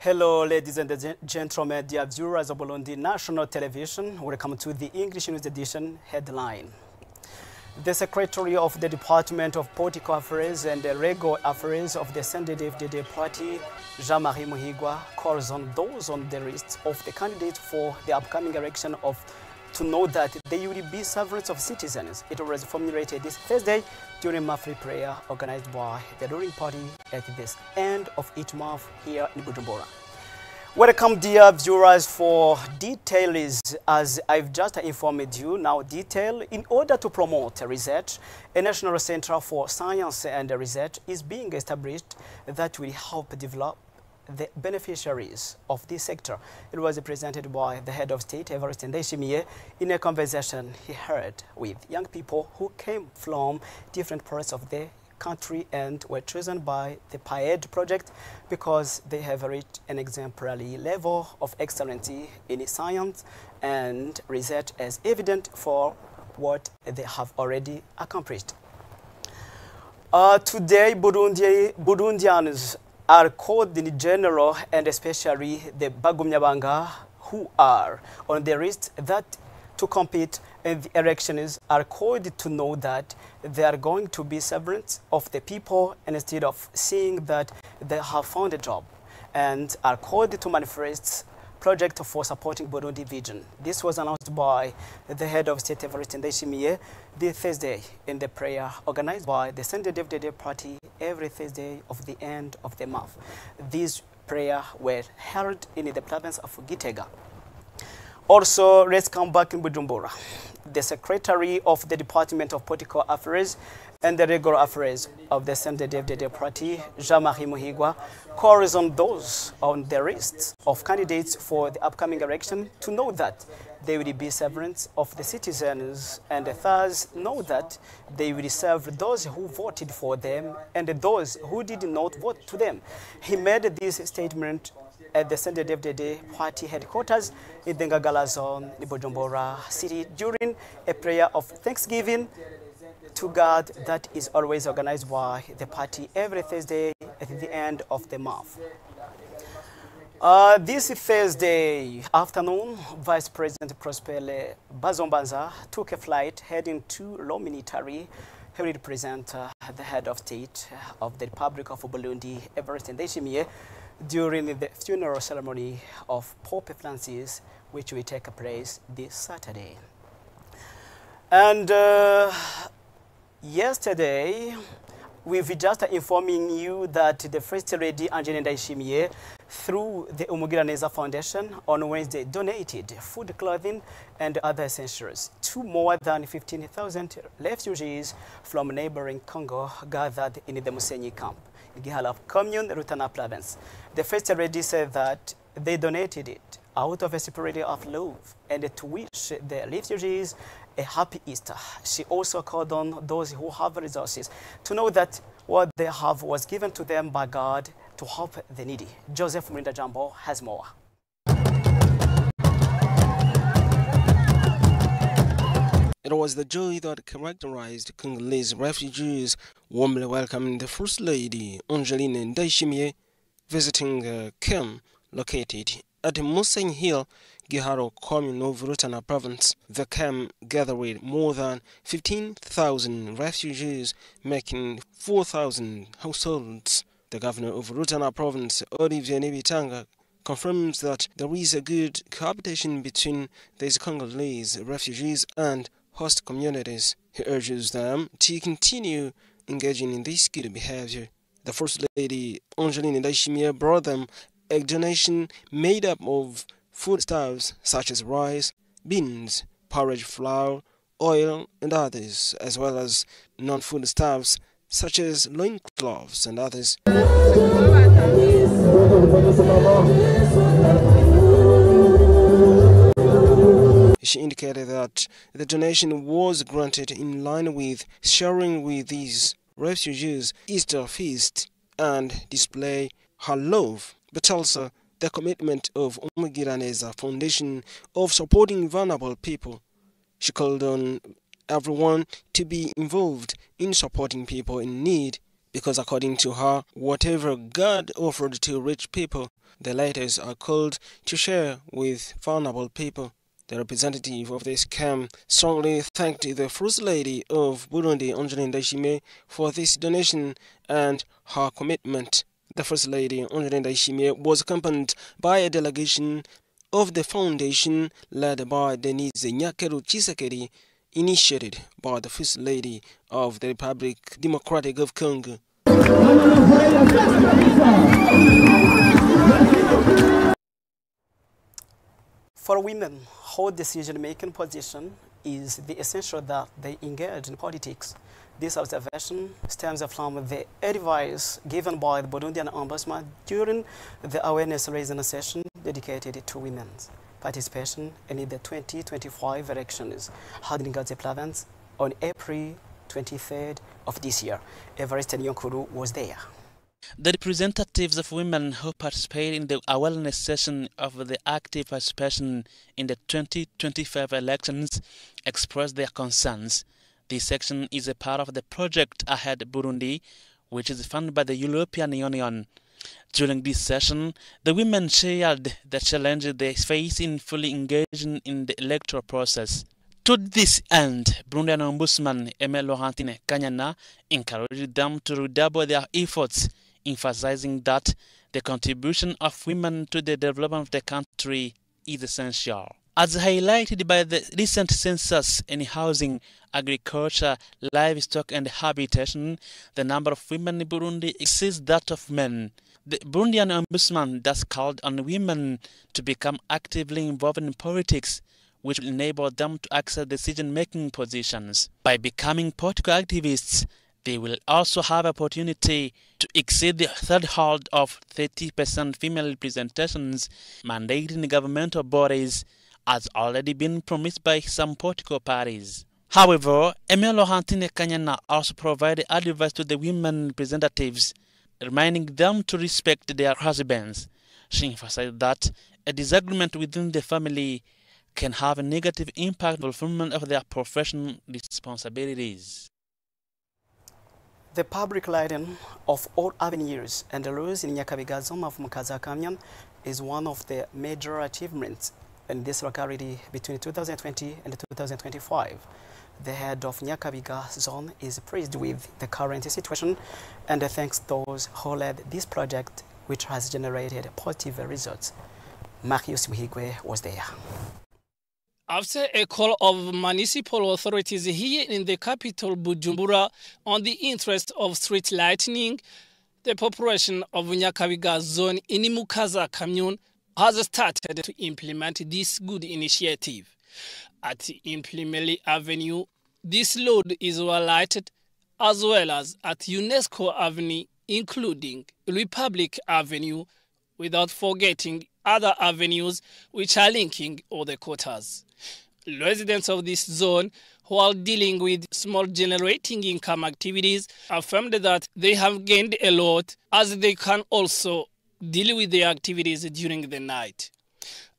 Hello, ladies and gentlemen, dear viewers of Burundi National Television. Welcome to the English News Edition headline. The Secretary of the Department of Political Affairs and Legal Affairs of the CNDD-FDD Party, Jean-Marie Muhigwa, calls on those on the list of the candidates for the upcoming election to know that they will be servants of citizens. It was formulated this Thursday during monthly prayer organized by the ruling party at this end of each month here in Bujumbura. Welcome, dear viewers, for details. As I've just informed you, now detail. In order to promote research, a National Center for Science and Research is being established that will help develop the beneficiaries of this sector. It was presented by the head of state, Evariste Ndayishimiye, in a conversation he had with young people who came from different parts of the country and were chosen by the PAED project because they have reached an exemplary level of excellency in science and research, as evident for what they have already accomplished. Today, Burundians are called in general, and especially the Bagumyabanga, who are on the list that to compete in the elections, are called to know that they are going to be servants of the people instead of seeing that they have found a job, and are called to manifest project for supporting Burundi vision. This was announced by the head of state, Evariste Ndayishimiye, this Thursday in the prayer organized by the CNDD-FDD party every Thursday of the end of the month. These prayers were held in the province of Gitega. Also, let's come back in Bujumbura. The Secretary of the Department of Political Affairs and the Legal Affairs of the CNDD-FDD party, Jean-Marie Muhigwa, calls on those on the list of candidates for the upcoming election to know that they will be servants of the citizens and thus know that they will serve those who voted for them and those who did not vote to them. He made this statement at the CNDD-FDD party headquarters in the Ngagala zone in Bujumbura city during a prayer of thanksgiving to God that is always organized by the party every Thursday at the end of the month. This Thursday afternoon, Vice President Prosper Bazombanza took a flight heading to Law Military. He will represent the head of state of the Republic of Burundi, Evariste Ndayishimiye, during the funeral ceremony of Pope Francis, which will take place this Saturday. And yesterday, we've just informing you that the First Lady Angeline Ndayishimiye, through the Umugiraneza Foundation, on Wednesday donated food, clothing, and other essentials to more than 15,000 refugees from neighboring Congo gathered in the Musenyi camp in Gihala Commune, Rutana Province. The First Lady said that they donated it out of a spirit of love and to wish the refugees a happy Easter. She also called on those who have resources to know that what they have was given to them by God to help the needy. Joseph Mrinda Jambo has more. It was the joy that characterized Congolese refugees warmly welcoming the First Lady Angeline Ndayishimiye visiting a camp located at Musenyi Hill, Giharo Commune of Rutana Province. The camp gathered more than 15,000 refugees, making 4,000 households. The governor of Rutana Province, Olivier Nibitanga, confirms that there is a good cohabitation between these Congolese refugees and host communities. He urges them to continue engaging in this good behavior. The First Lady Angeline Ndayishimiye brought them a donation made up of foodstuffs such as rice, beans, porridge flour, oil, and others, as well as non-foodstuffs such as loincloths and others. She indicated that the donation was granted in line with sharing with these refugees Easter feast and display her love, but also the commitment of Umugiraneza Foundation of supporting vulnerable people. She called on everyone to be involved in supporting people in need because according to her, whatever God offered to rich people, the letters are called to share with vulnerable people. The representative of this camp strongly thanked the First Lady of Burundi, Angeline Ndayishimiye, for this donation and her commitment. The First Lady, Angeline Ndayishimiye, was accompanied by a delegation of the foundation led by Denise Nyakeru Chisekedi, initiated by the First Lady of the Republic Democratic of Congo. For women, whole decision-making position is the essential that they engage in politics. This observation stems from the advice given by the Burundian Ombudsman during the awareness-raising session dedicated to women's participation in the 2025 elections held in Gaze province on April 23rd of this year. Evariste Nyonkuru was there. The representatives of women who participated in the awareness session of the active participation in the 2025 elections expressed their concerns. This section is a part of the project Ahead Burundi, which is funded by the European Union. During this session, the women shared the challenges they face in fully engaging in the electoral process. To this end, Burundian Ombudsman Laurentine Kanyana encouraged them to redouble their efforts, emphasizing that the contribution of women to the development of the country is essential. As highlighted by the recent census in housing, agriculture, livestock and habitation, the number of women in Burundi exceeds that of men. The Burundian Ombudsman thus called on women to become actively involved in politics, which will enable them to access decision-making positions. By becoming political activists, they will also have opportunity to exceed the threshold of 30% female representations mandated in governmental bodies, as already been promised by some political parties. However, Laurentine Kanyana also provided advice to the women representatives, reminding them to respect their husbands. She emphasized that a disagreement within the family can have a negative impact on the fulfillment of their professional responsibilities. The public lighting of all avenues and the roads in Nyakabiga zone of Mukaza is one of the major achievements in this locality between 2020 and 2025. The head of Nyakabiga zone is pleased with the current situation and thanks those who led this project, which has generated positive results. Marius Muhigwe was there. After a call of municipal authorities here in the capital Bujumbura on the interest of street lighting, the population of Nyakabiga zone in Mukaza commune has started to implement this good initiative. At Implimeli Avenue, this load is well lighted, as well as at UNESCO Avenue, including Republic Avenue, without forgetting other avenues which are linking all the quarters. Residents of this zone, who are dealing with small generating income activities, affirmed that they have gained a lot as they can also deal with their activities during the night.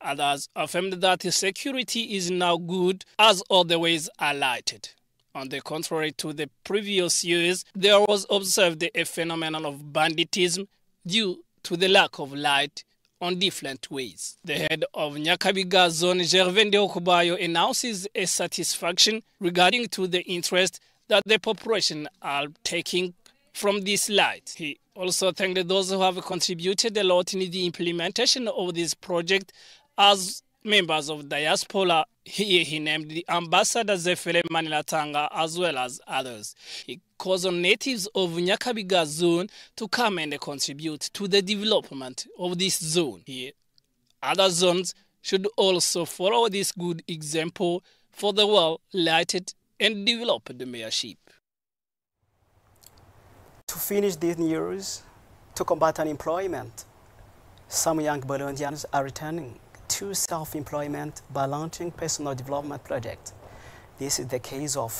Others affirmed that security is now good as all the ways are lighted. On the contrary to the previous years, there was observed a phenomenon of banditism due to the lack of light on different ways. The head of Nyakabiga zone, Gervais Okubayo, announces a satisfaction regarding to the interest that the population are taking from this light. He also thanked those who have contributed a lot in the implementation of this project as members of diaspora. Here he named the ambassador Zefele Manilatanga as well as others. He calls on natives of Nyakabiga zone to come and contribute to the development of this zone. Here, other zones should also follow this good example for the well-lighted and developed mayorship. To finish these news, to combat unemployment, some young Burundians are returning to self-employment by launching personal development projects. This is the case of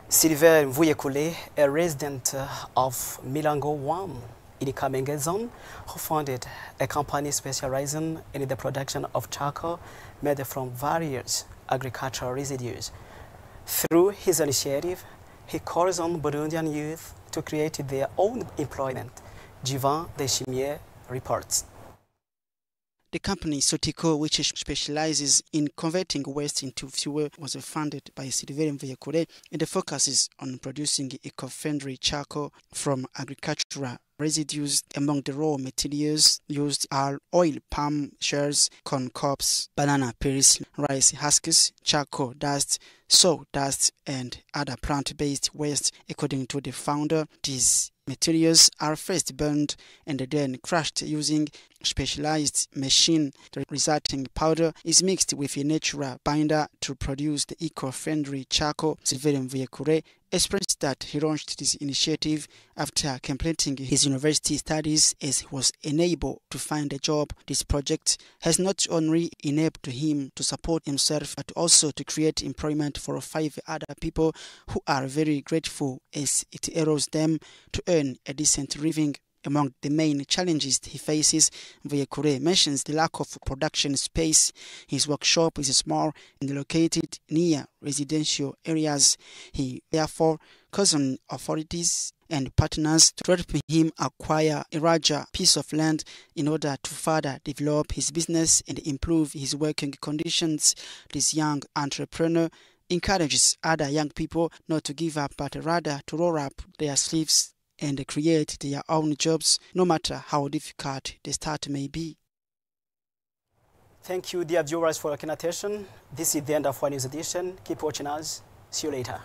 Sylvain Mvuyekule, a resident of Milango 1 in the Kamenge zone, who founded a company specializing in the production of charcoal made from various agricultural residues. Through his initiative, he calls on Burundian youth to create their own employment. Jivan Deshimier reports. The company Sotico, which specializes in converting waste into fuel, was founded by Ecofriendly Charcoal, and the focus is on producing eco-friendly charcoal from agricultural residues. Among the raw materials used are oil palm shells, corn cobs, banana peels, rice husks, charcoal dust, sawdust, and other plant-based waste. According to the founder, these materials are first burned and then crushed using specialized machine. The resulting powder is mixed with a natural binder to produce the eco-friendly charcoal. Ecofriendly Charcoal expressed that he launched this initiative after completing his university studies, as he was unable to find a job. This project has not only enabled him to support himself, but also to create employment for 5 other people who are very grateful, as it allows them to earn a decent living. Among the main challenges he faces, Vuyekure mentions the lack of production space. His workshop is small and located near residential areas. He therefore calls on authorities and partners to help him acquire a larger piece of land in order to further develop his business and improve his working conditions. This young entrepreneur encourages other young people not to give up, but rather to roll up their sleeves and create their own jobs, no matter how difficult the start may be. Thank you, dear viewers, for your attention. This is the end of our news edition. Keep watching us. See you later.